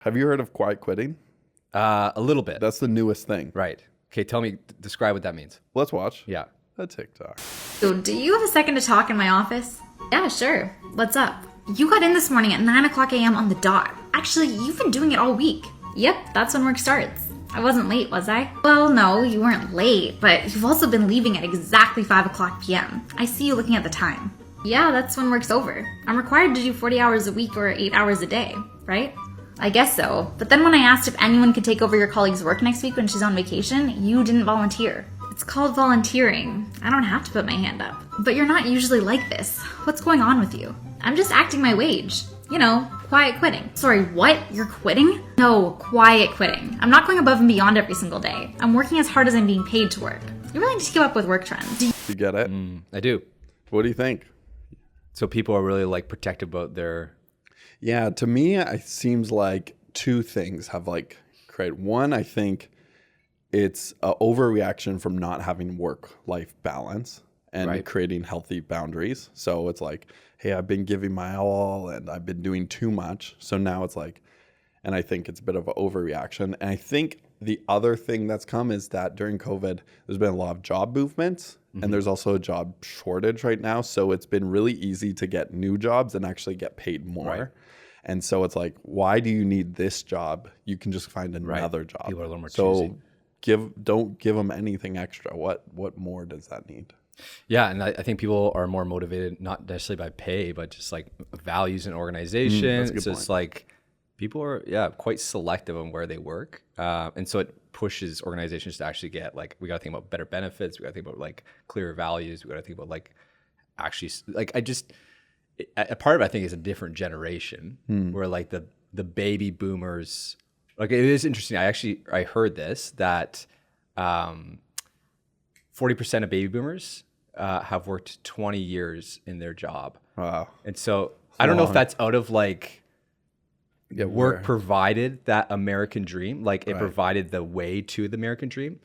Have you heard of quiet quitting? A little bit. That's the newest thing. Right. Okay, describe what that means. Let's watch Yeah. a TikTok. So, do you have a second to talk in my office? Yeah, sure. What's up? You got in this morning at 9 o'clock a.m. on the dot. Actually, you've been doing it all week. Yep, that's when work starts. I wasn't late, was I? Well, no, you weren't late, but you've also been leaving at exactly 5 o'clock p.m. I see you looking at the time. Yeah, that's when work's over. I'm required to do 40 hours a week or 8 hours a day, right? I guess so. But then when I asked if anyone could take over your colleague's work next week when she's on vacation, you didn't volunteer. It's called volunteering. I don't have to put my hand up. But you're not usually like this. What's going on with you? I'm just acting my wage. You know, quiet quitting. Sorry, what? You're quitting? No, quiet quitting. I'm not going above and beyond every single day. I'm working as hard as I'm being paid to work. You really need to keep up with work trends. You get it? I do. What do you think? So people are really like protective about their... Yeah, to me, it seems like two things have like created. One, I think it's an overreaction from not having work-life balance and creating healthy boundaries. So it's like, hey, I've been giving my all and I've been doing too much. So now it's like, and I think it's a bit of an overreaction. And I think the other thing that's come is that during COVID, there's been a lot of job movements and there's also a job shortage right now. So it's been really easy to get new jobs and actually get paid more. Right. And so it's like, why do you need this job? You can just find another job. People are a little more choosy. So don't give them anything extra. What more does that need? Yeah, and I think people are more motivated, not necessarily by pay, but just like values and organization. It's just like people are, quite selective on where they work. And so it pushes organizations to actually get like, we got to think about better benefits. We got to think about like clearer values. We got to think about like actually, like a part of it, I think, is a different generation where like the baby boomers, like it is interesting. I heard this, that 40% of baby boomers have worked 20 years in their job. Wow. And so I don't know if that's out of like work provided that American dream, like it provided the way to the American dream.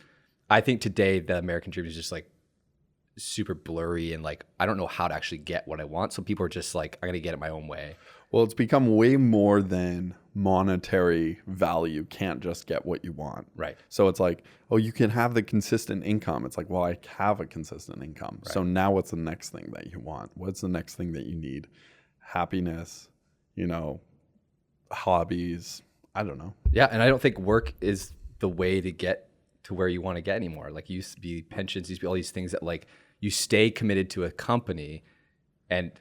I think today the American dream is just like super blurry and like I don't know how to actually get what I want. So people are just like, I'm gonna get it my own way. Well, it's become way more than monetary value. Can't just get what you want. Right. So it's like, oh, you can have the consistent income. It's like, well, I have a consistent income. Right. So now what's the next thing that you want? What's the next thing that you need? Happiness, hobbies. I don't know. Yeah. And I don't think work is the way to get to where you want to get anymore. Like it used to be pensions, used to be all these things that like you stay committed to a company and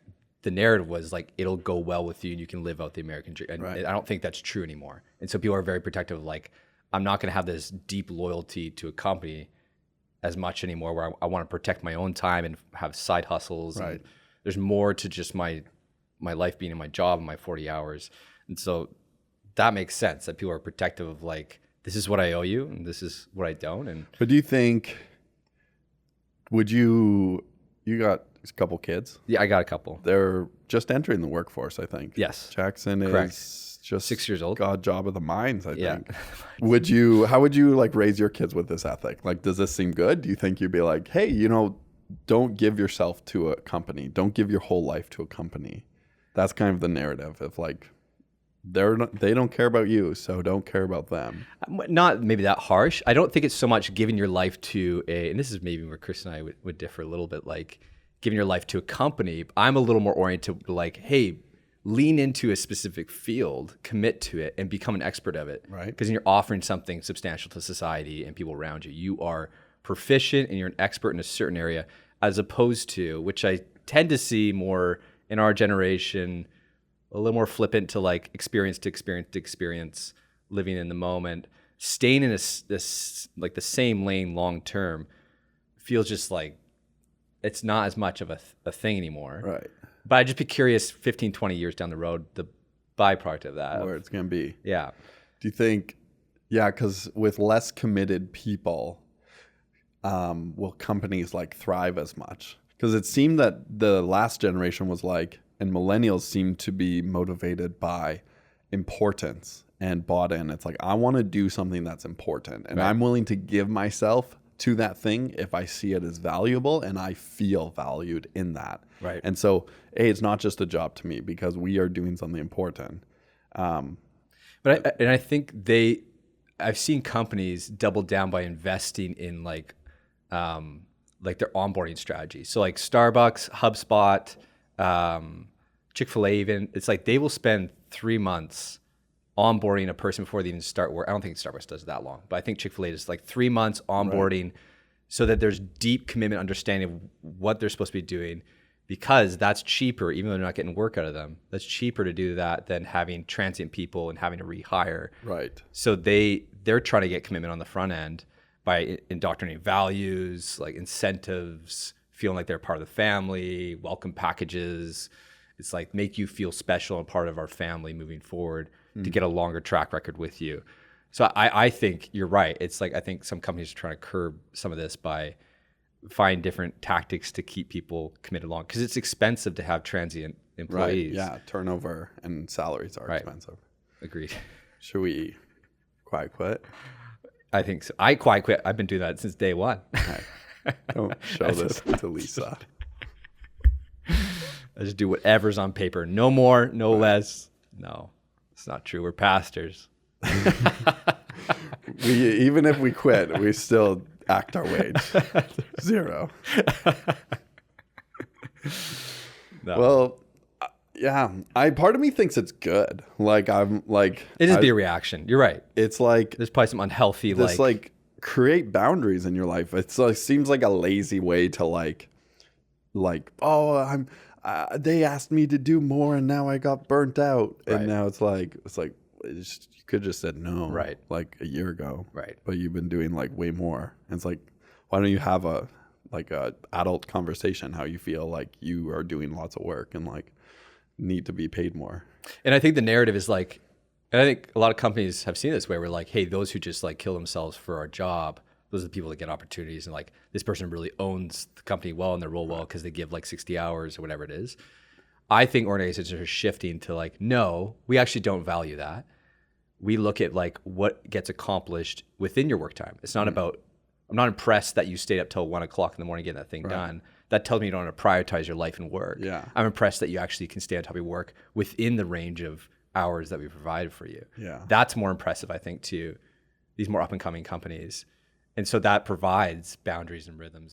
the narrative was like, it'll go well with you and you can live out the American dream. And I don't think that's true anymore. And so people are very protective of like, I'm not going to have this deep loyalty to a company as much anymore where I want to protect my own time and have side hustles. Right. And there's more to just my life being in my job and my 40 hours. And so that makes sense that people are protective of like, this is what I owe you and this is what I don't. But do you think, you got a couple kids? Yeah, I got a couple. They're just entering the workforce, I think. Yes. Jackson Correct. is just 6 years old. God job of the mines, I think. Yeah. How would you like raise your kids with this ethic? Like, does this seem good? Do you think you'd be like, hey, don't give yourself to a company. Don't give your whole life to a company. That's kind of the narrative of like, they don't care about you, so don't care about them. Not maybe that harsh. I don't think it's so much giving your life to and this is maybe where Chris and I would differ a little bit, like giving your life to a company. I'm a little more oriented to like, hey, lean into a specific field, commit to it, and become an expert of it. Right. Because you're offering something substantial to society and people around you. You are proficient and you're an expert in a certain area, as opposed to, which I tend to see more in our generation, a little more flippant to like experience to experience to experience, living in the moment, staying in this like the same lane long term feels just like it's not as much of a thing anymore. Right. But I'd just be curious 15, 20 years down the road, the byproduct of that. Where it's going to be. Yeah. Do you think, because with less committed people, will companies like thrive as much? Because it seemed that the last generation was like, and millennials seem to be motivated by importance and bought in. It's like, I want to do something that's important and I'm willing to give myself to that thing if I see it as valuable and I feel valued in that. Right. And so, it's not just a job to me because we are doing something important. But I think I've seen companies double down by investing in like their onboarding strategy. So like Starbucks, HubSpot, Chick-fil-A even, it's like they will spend 3 months onboarding a person before they even start work. I don't think Starbucks does that long, but I think Chick-fil-A is like 3 months onboarding so that there's deep commitment, understanding of what they're supposed to be doing, because that's cheaper, even though they're not getting work out of them. That's cheaper to do that than having transient people and having to rehire. Right. So they're trying to get commitment on the front end by indoctrinating values, like incentives, feeling like they're part of the family, welcome packages. It's like make you feel special and part of our family moving forward to get a longer track record with you. So I think you're right. It's like I think some companies are trying to curb some of this by find different tactics to keep people committed along, because it's expensive to have transient employees. Right. Yeah, turnover and salaries are expensive. Agreed. Should we quiet quit? I think so. I quiet quit. I've been doing that since day one. Right. Don't show this to Lisa. I just do whatever's on paper. No more, no less. No, it's not true. We're pastors. Even if we quit, we still act our wage. 0. No. Well, yeah. Part of me thinks it's good. Like I'm like it is be a reaction. You're right. It's like there's probably some unhealthy this like create boundaries in your life. It's like seems like a lazy way to like oh they asked me to do more and now I got burnt out. And now it's like you could just said no, right? Like a year ago, right? But you've been doing like way more. And it's like, why don't you have a adult conversation? How you feel like you are doing lots of work and like need to be paid more. And I think the narrative is like, and I think a lot of companies have seen this way. We're like, hey, those who just like kill themselves for our job, those are the people that get opportunities. And like this person really owns the company well and their role well because they give like 60 hours or whatever it is. I think organizations are shifting to like, no, we actually don't value that. We look at like what gets accomplished within your work time. It's not about, I'm not impressed that you stayed up till 1 o'clock in the morning getting that thing done. That tells me you don't want to prioritize your life and work. Yeah. I'm impressed that you actually can stay on top of your work within the range of hours that we provided for you. Yeah. That's more impressive, I think, to these more up and coming companies. And so that provides boundaries and rhythms.